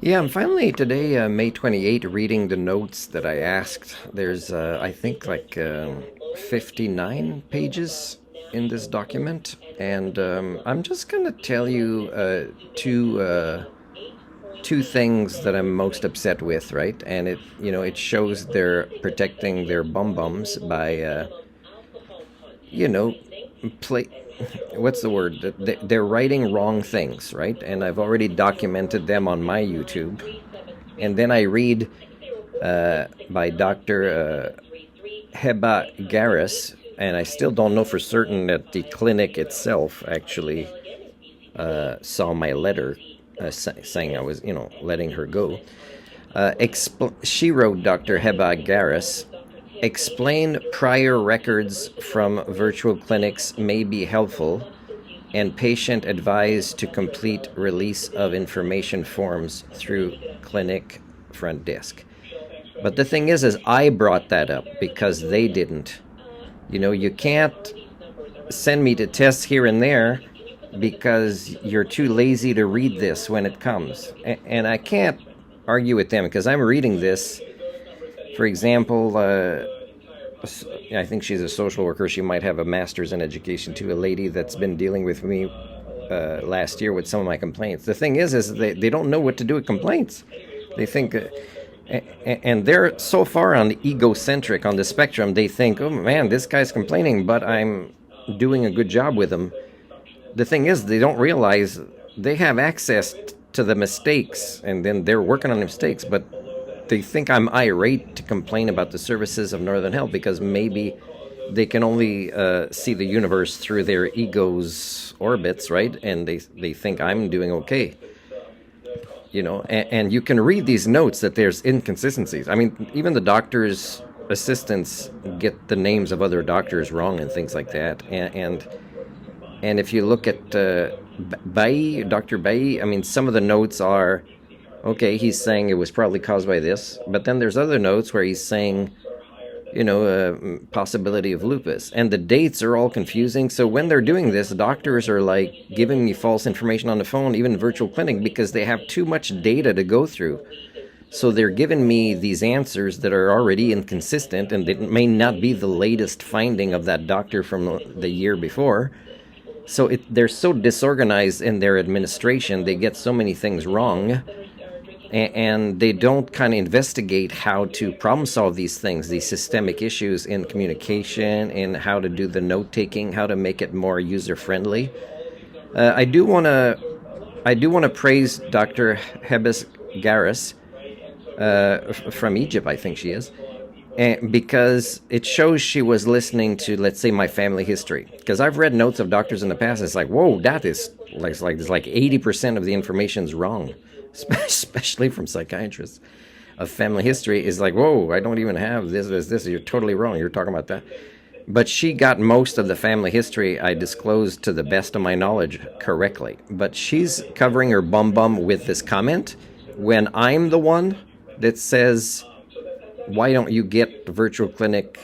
Yeah, I'm finally today, May 28, reading the notes that I asked. There's, I think, 59 pages in this document, and I'm just gonna tell you two things that I'm most upset with, right? And it shows they're protecting their bum bums by, you know, play. What's the word? They're writing wrong things, right? And I've already documented them on my YouTube. And then I read by Dr. Heba Garis, and I still don't know for certain that the clinic itself actually saw my letter saying I was, letting her go. She wrote, Dr. Heba Garis, explain prior records from virtual clinics may be helpful, and patient advised to complete release of information forms through clinic front desk. But the thing is I brought that up because they didn't. You can't send me to tests here and there because you're too lazy to read this when it comes. And I can't argue with them because I'm reading this. For example, I think she's a social worker. She might have a master's in education too. A lady that's been dealing with me last year with some of my complaints. The thing is they don't know what to do with complaints. They think, and they're so far on the egocentric on the spectrum. They think, oh man, this guy's complaining, but I'm doing a good job with him. The thing is, they don't realize they have access to the mistakes, and then they're working on the mistakes, but they think I'm irate to complain about the services of Northern Health because maybe they can only see the universe through their ego's orbits, right? And they think I'm doing okay. And you can read these notes that there's inconsistencies. I mean, even the doctor's assistants get the names of other doctors wrong and things like that. And if you look at Bai, Dr. Bai, I mean, some of the notes are, okay, he's saying it was probably caused by this, but then there's other notes where he's saying, possibility of lupus. And the dates are all confusing. So when they're doing this, doctors are like giving me false information on the phone, even virtual clinic, because they have too much data to go through. So they're giving me these answers that are already inconsistent, and it may not be the latest finding of that doctor from the year before. So they're so disorganized in their administration, they get so many things wrong, and they don't kind of investigate how to problem solve these things, these systemic issues in communication, in how to do the note taking, how to make it more user friendly. I do want to praise Dr. Hebes Garis from Egypt, I think she is, because it shows she was listening to, let's say, my family history. Because I've read notes of doctors in the past, it's like, whoa, that is like 80% of the information's wrong, especially from psychiatrists of family history. Is like, whoa, I don't even have this. You're totally wrong. You're talking about that. But she got most of the family history I disclosed to the best of my knowledge correctly. But she's covering her bum with this comment when I'm the one that says, why don't you get virtual clinic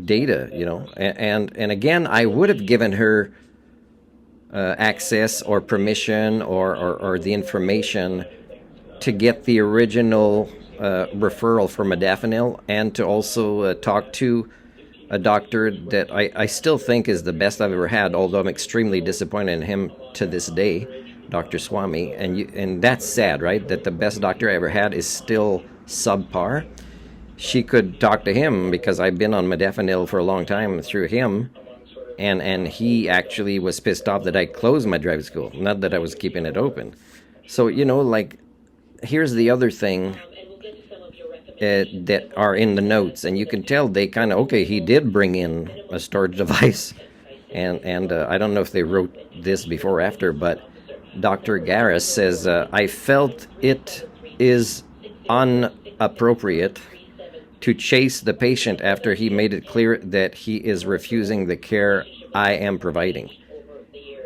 data, And again, I would have given her access or permission or the information to get the original referral for modafinil, and to also talk to a doctor that I still think is the best I've ever had, although I'm extremely disappointed in him to this day, Dr. Swami. And that's sad, right? That the best doctor I ever had is still subpar. She could talk to him because I've been on modafinil for a long time through him, and he actually was pissed off that I closed my driving school, not that I was keeping it open. So, here's the other thing that are in the notes, and you can tell they kind of, okay, he did bring in a storage device, and I don't know if they wrote this before or after, but Dr. Garis says, I felt it is inappropriate to chase the patient after he made it clear that he is refusing the care I am providing.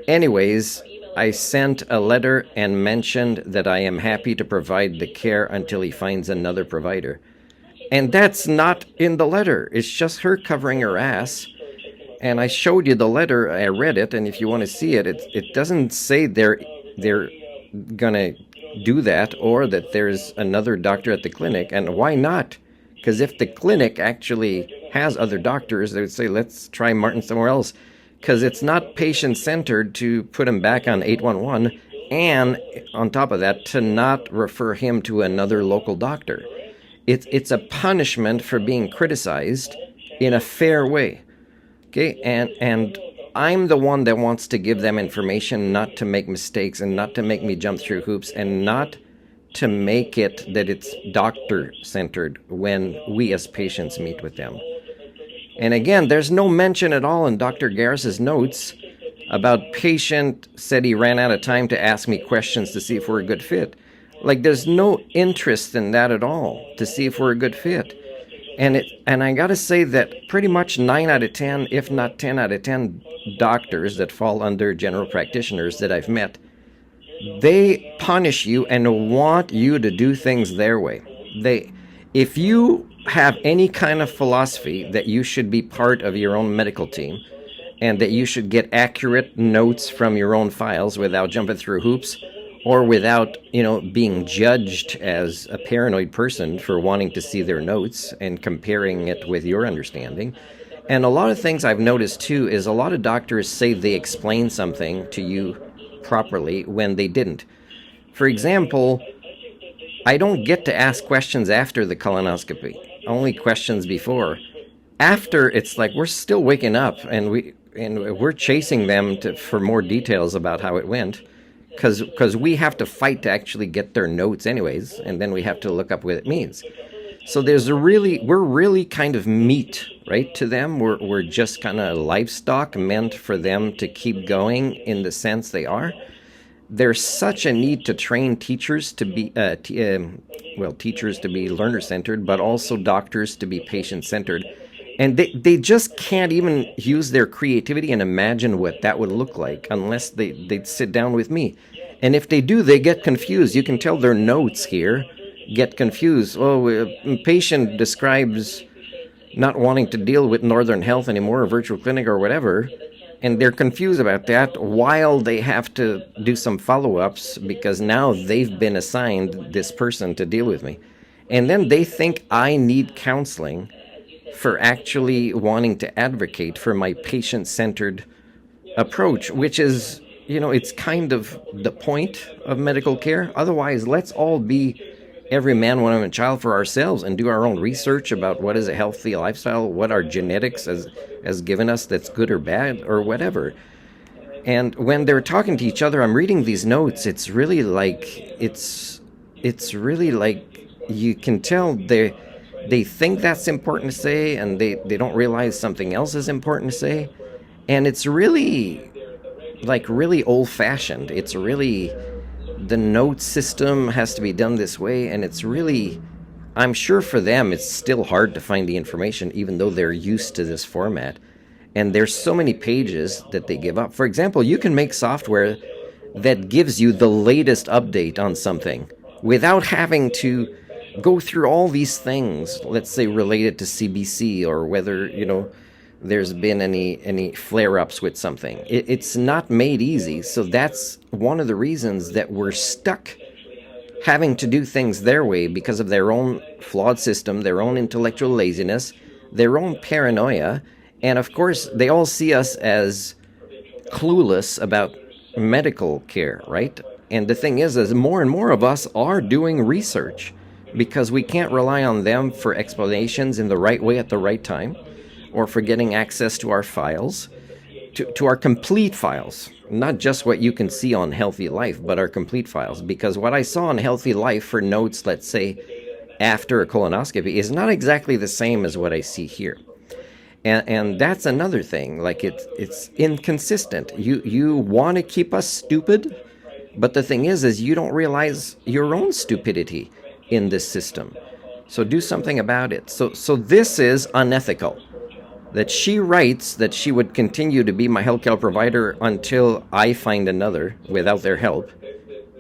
Anyways, I sent a letter and mentioned that I am happy to provide the care until he finds another provider. And that's not in the letter. It's just her covering her ass. And I showed you the letter. I read it, and if you want to see it, it doesn't say they're gonna do that, or that there's another doctor at the clinic. And why not? Because if the clinic actually has other doctors, they would say, let's try Martin somewhere else. Because it's not patient-centered to put him back on 811, and on top of that, to not refer him to another local doctor. It's a punishment for being criticized in a fair way. Okay, and I'm the one that wants to give them information, not to make mistakes and not to make me jump through hoops and not to make it that it's doctor-centered when we as patients meet with them. And again, there's no mention at all in Dr. Garris's notes about patient said he ran out of time to ask me questions to see if we're a good fit. Like, there's no interest in that at all, to see if we're a good fit. And I gotta say that pretty much 9 out of 10, if not 10 out of 10 doctors that fall under general practitioners that I've met, they punish you and want you to do things their way. If you have any kind of philosophy that you should be part of your own medical team and that you should get accurate notes from your own files without jumping through hoops, or without, being judged as a paranoid person for wanting to see their notes and comparing it with your understanding. And a lot of things I've noticed too is a lot of doctors say they explain something to you properly when they didn't. For example, I don't get to ask questions after the colonoscopy, only questions before. After, it's like we're still waking up and we're chasing them for more details about how it went. Because we have to fight to actually get their notes anyways, and then we have to look up what it means. So we're really kind of meat, right, to them. We're just kind of livestock meant for them to keep going in the sense they are. There's such a need to train teachers to be, teachers to be learner-centered, but also doctors to be patient-centered. And they just can't even use their creativity and imagine what that would look like unless they'd sit down with me. And if they do, they get confused. You can tell their notes here get confused. Oh, a patient describes not wanting to deal with Northern Health anymore, or virtual clinic or whatever, and they're confused about that while they have to do some follow-ups because now they've been assigned this person to deal with me. And then they think I need counseling for actually wanting to advocate for my patient-centered approach, which is, it's kind of the point of medical care. Otherwise, let's all be every man, woman, and child for ourselves and do our own research about what is a healthy lifestyle, what our genetics has given us that's good or bad or whatever. And when they're talking to each other, I'm reading these notes. It's really like you can tell they think that's important to say, and they don't realize something else is important to say. And it's really old-fashioned. It's really, the note system has to be done this way, and it's really, I'm sure for them it's still hard to find the information even though they're used to this format. And there's so many pages that they give up. For example, you can make software that gives you the latest update on something without having to go through all these things, let's say related to CBC or whether, there's been any flare-ups with something. It's not made easy. So that's one of the reasons that we're stuck having to do things their way because of their own flawed system, their own intellectual laziness, their own paranoia. And of course, they all see us as clueless about medical care, right? And the thing is more and more of us are doing research because we can't rely on them for explanations in the right way at the right time, or for getting access to our files, to our complete files, not just what you can see on Healthy Life, but our complete files. Because what I saw on Healthy Life for notes, let's say, after a colonoscopy is not exactly the same as what I see here. And that's another thing, like it's inconsistent. You want to keep us stupid, but the thing is you don't realize your own stupidity in this system. So do something about it. So this is unethical. That she writes that she would continue to be my healthcare provider until I find another without their help,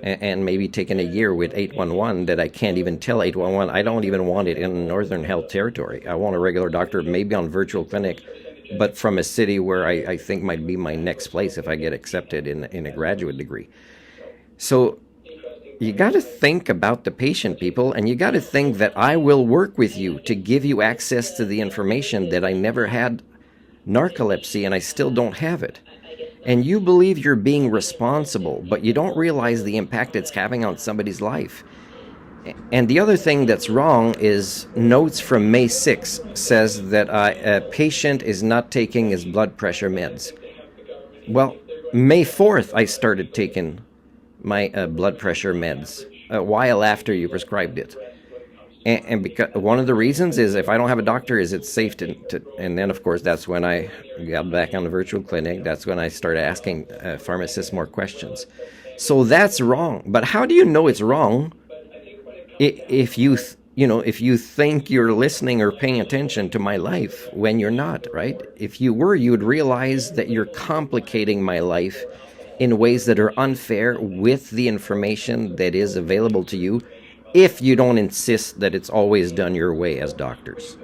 and maybe taking a year with 811 that I can't even tell 811 I don't even want it in Northern Health Territory. I want a regular doctor, maybe on virtual clinic, but from a city where I think might be my next place if I get accepted in a graduate degree. So You got to think about the patient, people, and you got to think that I will work with you to give you access to the information that I never had narcolepsy and I still don't have it. And you believe you're being responsible, but you don't realize the impact it's having on somebody's life. And the other thing that's wrong is notes from May 6 says that a patient is not taking his blood pressure meds. Well, May 4th, I started taking my blood pressure meds a while after you prescribed it. And because one of the reasons is if I don't have a doctor, is it's safe to and then of course that's when I got back on the virtual clinic. That's when I started asking pharmacists more questions. So that's wrong. But how do you know it's wrong if if you think you're listening or paying attention to my life when you're not, right? If you were, you would realize that you're complicating my life in ways that are unfair with the information that is available to you if you don't insist that it's always done your way as doctors.